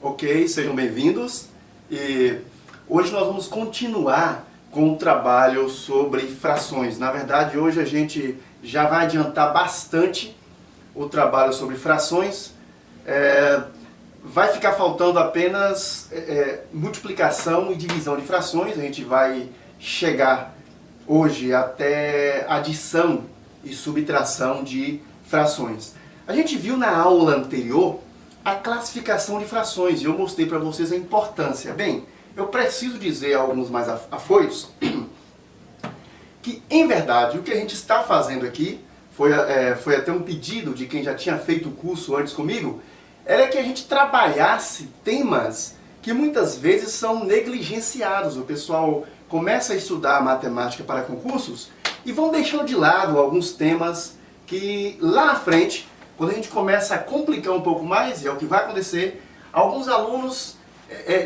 Ok, sejam bem-vindos. E hoje nós vamos continuar com o trabalho sobre frações. Na verdade, hoje a gente já vai adiantar bastante o trabalho sobre frações. Vai ficar faltando apenas multiplicação e divisão de frações. A gente vai chegar hoje até adição e subtração de frações. A gente viu na aula anterior a classificação de frações e eu mostrei para vocês a importância. Bem, eu preciso dizer a alguns mais afoitos que, em verdade, o que a gente está fazendo aqui, foi até um pedido de quem já tinha feito o curso antes comigo, era que a gente trabalhasse temas que muitas vezes são negligenciados. O pessoal começa a estudar matemática para concursos e vão deixando de lado alguns temas que lá na frente, quando a gente começa a complicar um pouco mais, e é o que vai acontecer, alguns alunos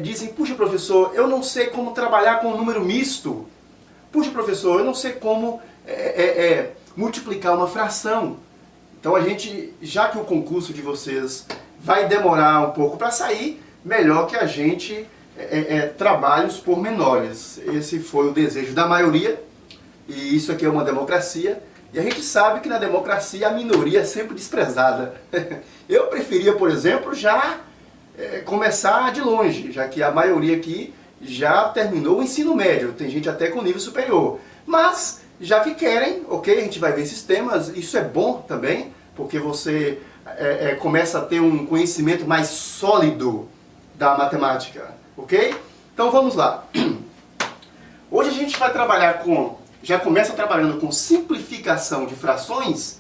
dizem: puxa professor, eu não sei como trabalhar com um número misto. Puxa professor, eu não sei como multiplicar uma fração. Então a gente, já que o concurso de vocês vai demorar um pouco para sair, melhor que a gente trabalhe os pormenores. Esse foi o desejo da maioria, e isso aqui é uma democracia. E a gente sabe que na democracia a minoria é sempre desprezada. Eu preferia, por exemplo, já começar de longe, já que a maioria aqui já terminou o ensino médio, tem gente até com nível superior. Mas, já que querem, ok, a gente vai ver esses temas, isso é bom também, porque você começa a ter um conhecimento mais sólido da matemática, ok? Então vamos lá. Hoje a gente vai trabalhar já começa trabalhando com simplificação de frações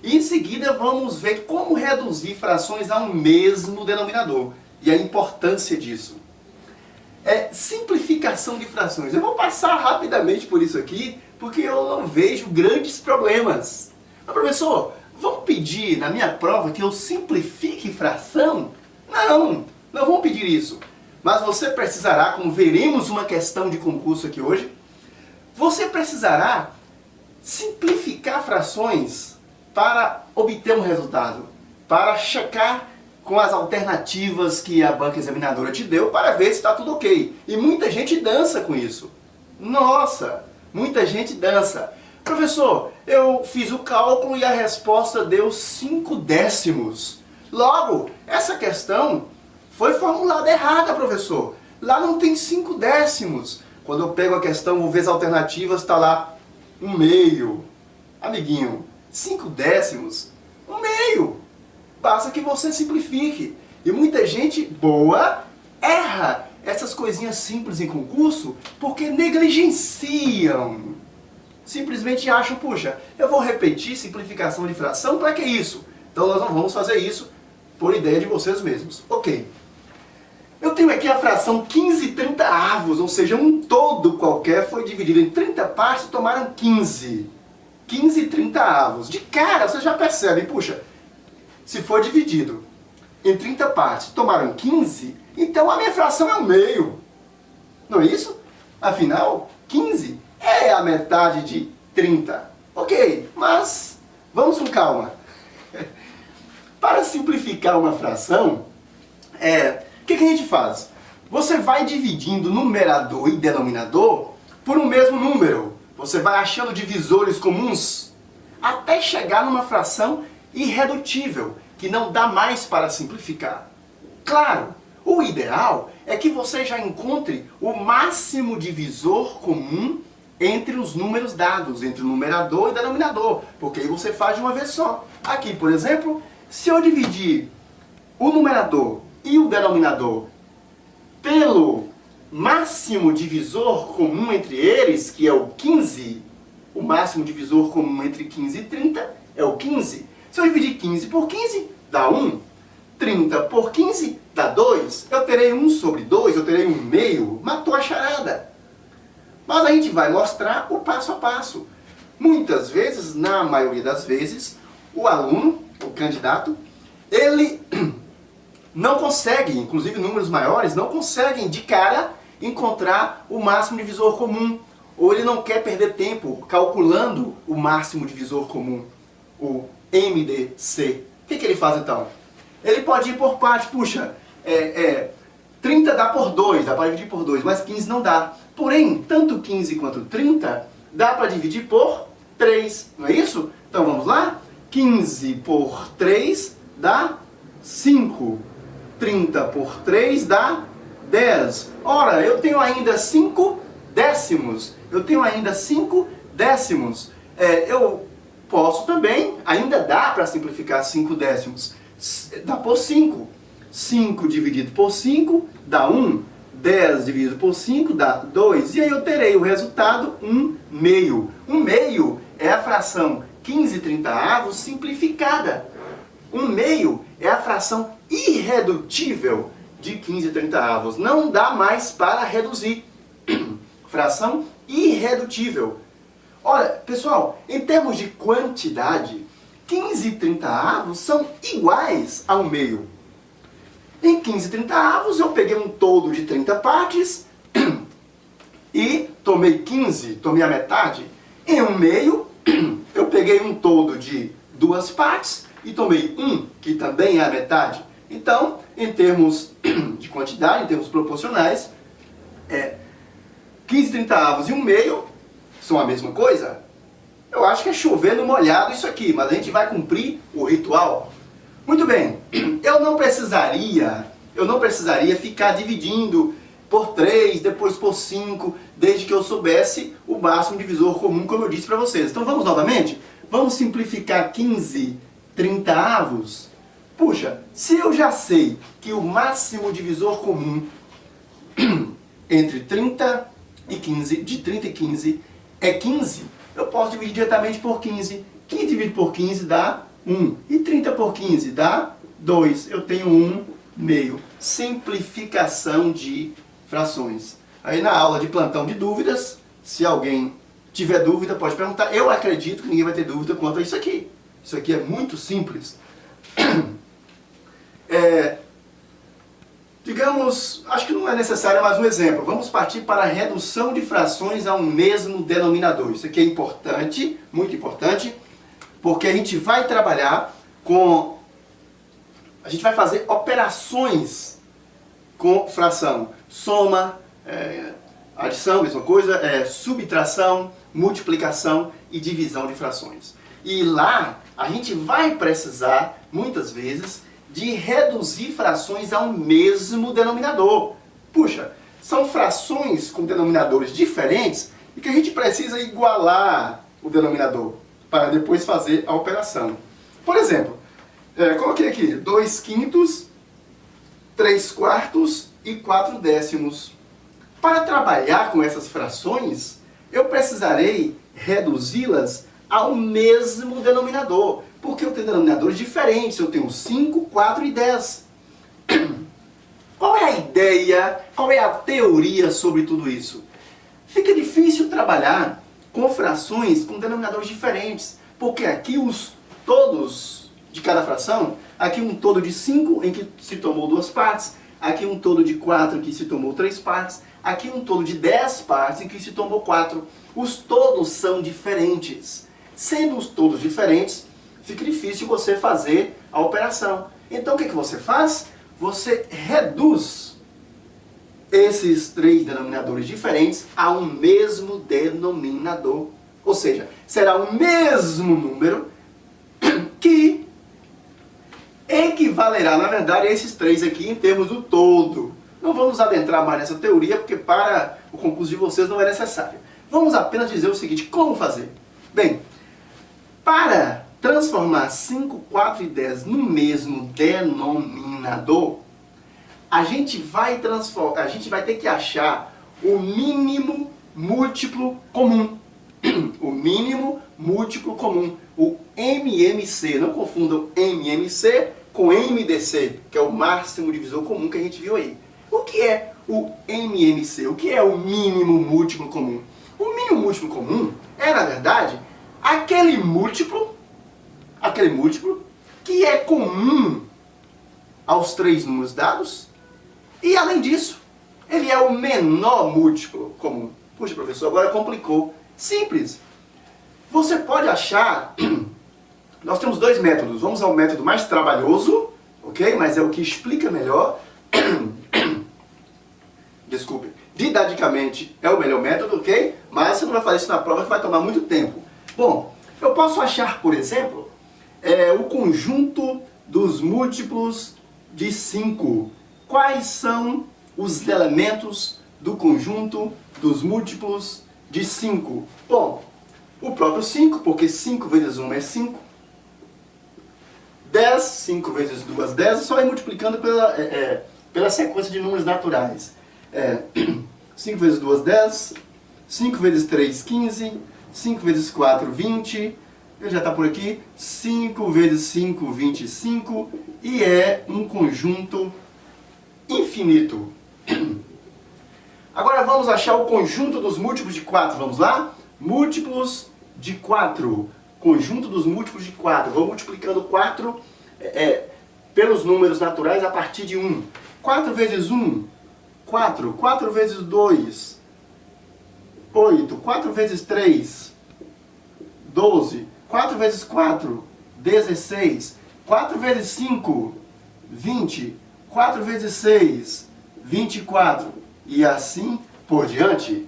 e em seguida vamos ver como reduzir frações a um mesmo denominador e a importância disso. Simplificação de frações. Eu vou passar rapidamente por isso aqui porque eu não vejo grandes problemas. Mas professor, vão pedir na minha prova que eu simplifique fração? Não vão pedir isso. Mas você precisará, como veremos uma questão de concurso aqui hoje, você precisará simplificar frações para obter um resultado, para checar com as alternativas que a banca examinadora te deu para ver se está tudo ok. E muita gente dança com isso. Nossa, muita gente dança. Professor, eu fiz o cálculo e a resposta deu 5 décimos. Logo, essa questão foi formulada errada, professor. Lá não tem 5 décimos. Quando eu pego a questão, vou ver as alternativas, está lá 1/2. Amiguinho, 5 décimos, 1/2. Basta que você simplifique. E muita gente boa erra essas coisinhas simples em concurso porque negligenciam. Simplesmente acham: puxa, eu vou repetir simplificação de fração, para que isso? Então nós não vamos fazer isso por ideia de vocês mesmos. Ok. Eu tenho aqui a fração 15/30, ou seja, um todo qualquer foi dividido em 30 partes e tomaram 15. 15/30. De cara, você já percebe, puxa, se for dividido em 30 partes e tomaram 15, então a minha fração é 1/2. Não é isso? Afinal, 15 é a metade de 30. Ok, mas vamos com calma. Para simplificar uma fração, o que a gente faz? Você vai dividindo numerador e denominador por um mesmo número. Você vai achando divisores comuns até chegar numa fração irredutível, que não dá mais para simplificar. Claro, o ideal é que você já encontre o máximo divisor comum entre os números dados, entre o numerador e o denominador, porque aí você faz de uma vez só. Aqui, por exemplo, se eu dividir o numerador e o denominador pelo máximo divisor comum entre eles, que é o 15, o máximo divisor comum entre 15 e 30 é o 15. Se eu dividir 15 por 15, dá 1. 30 por 15 dá 2. Eu terei 1/2, eu terei 1/2. Matou a charada. Mas a gente vai mostrar o passo a passo. Muitas vezes, na maioria das vezes, o aluno, o candidato, ele não consegue, inclusive números maiores, não conseguem de cara encontrar o máximo divisor comum. Ou ele não quer perder tempo calculando o máximo divisor comum, o MDC. O que ele faz então? Ele pode ir por parte. Puxa, 30 dá por 2, dá para dividir por 2, mas 15 não dá. Porém, tanto 15 quanto 30 dá para dividir por 3, não é isso? Então vamos lá? 15 por 3 dá 5. 30 por 3 dá 10. Ora, eu tenho ainda 5 décimos. Eu tenho ainda 5 décimos. Eu posso também, ainda dá para simplificar 5 décimos. Dá por 5. 5 dividido por 5 dá 1. 10 dividido por 5 dá 2. E aí eu terei o resultado 1 meio. 1 meio é a fração 15/30 simplificada. 1 meio é a fração irredutível de 15/30. Não dá mais para reduzir. Fração irredutível. Olha, pessoal, em termos de quantidade, 15/30 são iguais a 1 meio. Em 15/30 eu peguei um todo de 30 partes e tomei 15, tomei a metade. Em 1 meio, eu peguei um todo de 2 partes e tomei 1, que também é a metade. Então, em termos de quantidade, em termos proporcionais, 15/30 e 1 meio são a mesma coisa? Eu acho que é chovendo molhado isso aqui, mas a gente vai cumprir o ritual. Muito bem, eu não precisaria ficar dividindo por 3, depois por 5, desde que eu soubesse o máximo divisor comum, como eu disse para vocês. Então vamos novamente? Vamos simplificar 15/30. Puxa, se eu já sei que o máximo divisor comum entre 30 e 15, de 30 e 15, é 15, eu posso dividir diretamente por 15. 15 dividido por 15 dá 1. E 30 por 15 dá 2. Eu tenho 1 meio. Simplificação de frações. Aí na aula de plantão de dúvidas, se alguém tiver dúvida, pode perguntar. Eu acredito que ninguém vai ter dúvida quanto a isso aqui. Isso aqui é muito simples. Digamos, acho que não é necessário mais um exemplo. Vamos partir para a redução de frações a um mesmo denominador. Isso aqui é importante, muito importante, porque a gente vai trabalhar com... A gente vai fazer operações com fração. Soma, adição, mesma coisa, subtração, multiplicação e divisão de frações. E lá a gente vai precisar, muitas vezes, de reduzir frações ao mesmo denominador. Puxa, são frações com denominadores diferentes e que a gente precisa igualar o denominador para depois fazer a operação. Por exemplo, coloquei aqui 2/5, 3/4 e 4/10. Para trabalhar com essas frações, eu precisarei reduzi-las ao mesmo denominador, porque eu tenho denominadores diferentes. Eu tenho 5, 4 e 10. Qual é a ideia, qual é a teoria sobre tudo isso? Fica difícil trabalhar com frações com denominadores diferentes, porque aqui os todos de cada fração, aqui um todo de 5 em que se tomou 2 partes, aqui um todo de 4 em que se tomou 3 partes, aqui um todo de 10 partes em que se tomou 4. Os todos são diferentes. Sendo os todos diferentes, fica difícil você fazer a operação. Então o que você faz? Você reduz esses 3 denominadores diferentes a um mesmo denominador. Ou seja, será o mesmo número que equivalerá, na verdade, a esses 3 aqui em termos do todo. Não vamos adentrar mais nessa teoria, porque para o concurso de vocês não é necessário. Vamos apenas dizer o seguinte, como fazer? Bem, para transformar 5, 4 e 10 no mesmo denominador, a gente vai ter que achar o mínimo múltiplo comum. O mínimo múltiplo comum, o MMC. Não confundam MMC com MDC, que é o máximo divisor comum que a gente viu aí. O que é o MMC? O que é o mínimo múltiplo comum? O mínimo múltiplo comum é, na verdade, aquele múltiplo que é comum aos 3 números dados e, além disso, ele é o menor múltiplo comum. Puxa, professor, agora complicou. Simples. Você pode achar... Nós temos 2 métodos. Vamos ao método mais trabalhoso, ok? Mas é o que explica melhor. teoricamente é o melhor método, ok? Mas você não vai fazer isso na prova que vai tomar muito tempo. Bom, eu posso achar, por exemplo, o conjunto dos múltiplos de 5. Quais são os elementos do conjunto dos múltiplos de 5? Bom, o próprio 5, porque 5 vezes 1 é 5. 10, 5 vezes 2, 10, só ir multiplicando pela sequência de números naturais. 5 vezes 2, 10. 5 vezes 3, 15. 5 vezes 4, 20. Ele já está por aqui. 5 vezes 5, 25. E é um conjunto infinito. Agora vamos achar o conjunto dos múltiplos de 4. Vamos lá? Múltiplos de 4. Conjunto dos múltiplos de 4. Vou multiplicando 4 pelos números naturais a partir de 1. 4 vezes 1, 4. 4 vezes 2, 8. 4 vezes 3, 12. 4 vezes 4, 16. 4 vezes 5, 20. 4 vezes 6, 24. E assim por diante.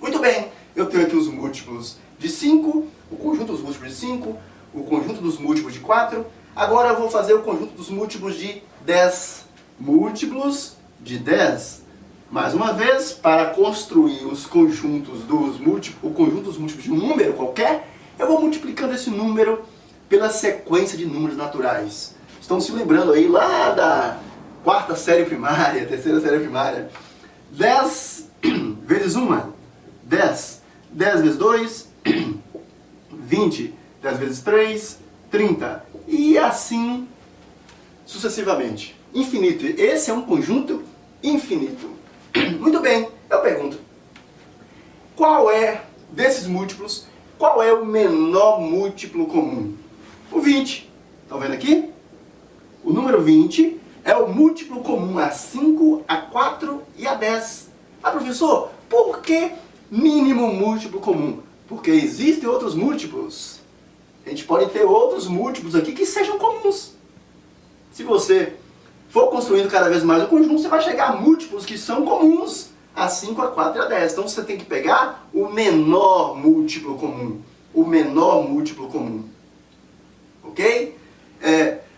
Muito bem, eu tenho aqui os múltiplos de 5, o conjunto dos múltiplos de 5, o conjunto dos múltiplos de 4. Agora eu vou fazer o conjunto dos múltiplos de 10. Múltiplos de 10. Mais uma vez, para construir os conjuntos dos múltiplos, o conjunto dos múltiplos de um número qualquer, eu vou multiplicando esse número pela sequência de números naturais. Estão se lembrando aí lá da quarta série primária, terceira série primária. 10 vezes 1, 10. 10 vezes 2, 20. 10 vezes 3, 30. E assim sucessivamente. Infinito. Esse é um conjunto infinito. Muito bem, eu pergunto. Qual é, desses múltiplos, qual é o menor múltiplo comum? O 20. Estão vendo aqui? O número 20 é o múltiplo comum a 5, a 4 e a 10. Ah, professor, por que mínimo múltiplo comum? Porque existem outros múltiplos. A gente pode ter outros múltiplos aqui que sejam comuns. Se você for construindo cada vez mais o conjunto, você vai chegar a múltiplos que são comuns a 5, a 4 e a 10. Então você tem que pegar o menor múltiplo comum. O menor múltiplo comum. Ok?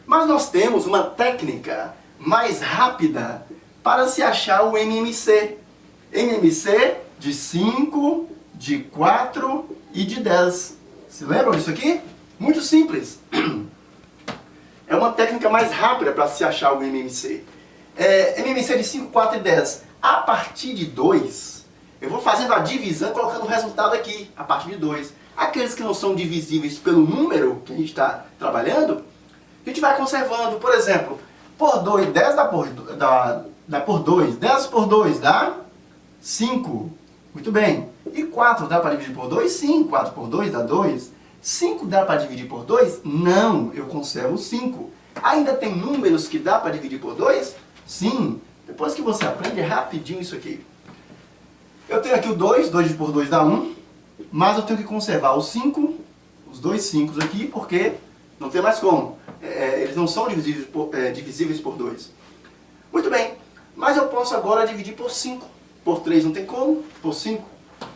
Mas nós temos uma técnica mais rápida para se achar o MMC. MMC de 5, de 4 e de 10. Se lembram disso aqui? Muito simples. É uma técnica mais rápida para se achar o MMC. MMC de 5, 4 e 10. A partir de 2, eu vou fazendo a divisão, colocando o resultado aqui, a partir de 2. Aqueles que não são divisíveis pelo número que a gente está trabalhando, a gente vai conservando. Por exemplo, por 2, 10 dá por 2. 10 por 2 dá 5. Muito bem. E 4 dá para dividir por 2? Sim. 4 por 2 dá 2. 5 dá para dividir por 2? Não, eu conservo 5. Ainda tem números que dá para dividir por 2? Sim. Depois que você aprende, é rapidinho isso aqui. Eu tenho aqui o 2, 2 por 2 dá 1. Mas eu tenho que conservar o 5, os dois 5 aqui, porque não tem mais como. Eles não são divisíveis por 2. Muito bem. Mas eu posso agora dividir por 5. Por 3 não tem como, por 5.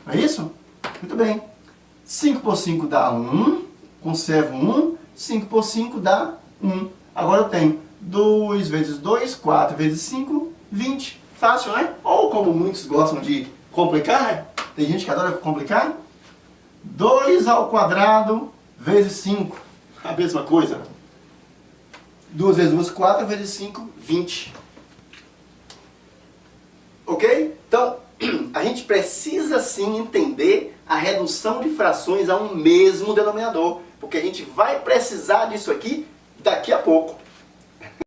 Não é isso? Muito bem. 5 por 5 dá 1, conservo 1, 5 por 5 dá 1. Agora eu tenho 2 vezes 2, 4 vezes 5, 20. Fácil, né? Ou como muitos gostam de complicar, né? Tem gente que adora complicar. 2 ao quadrado vezes 5. A mesma coisa. 2 vezes 2, 4 vezes 5, 20. Ok? Então, a gente precisa sim entender a redução de frações a um mesmo denominador, porque a gente vai precisar disso aqui daqui a pouco.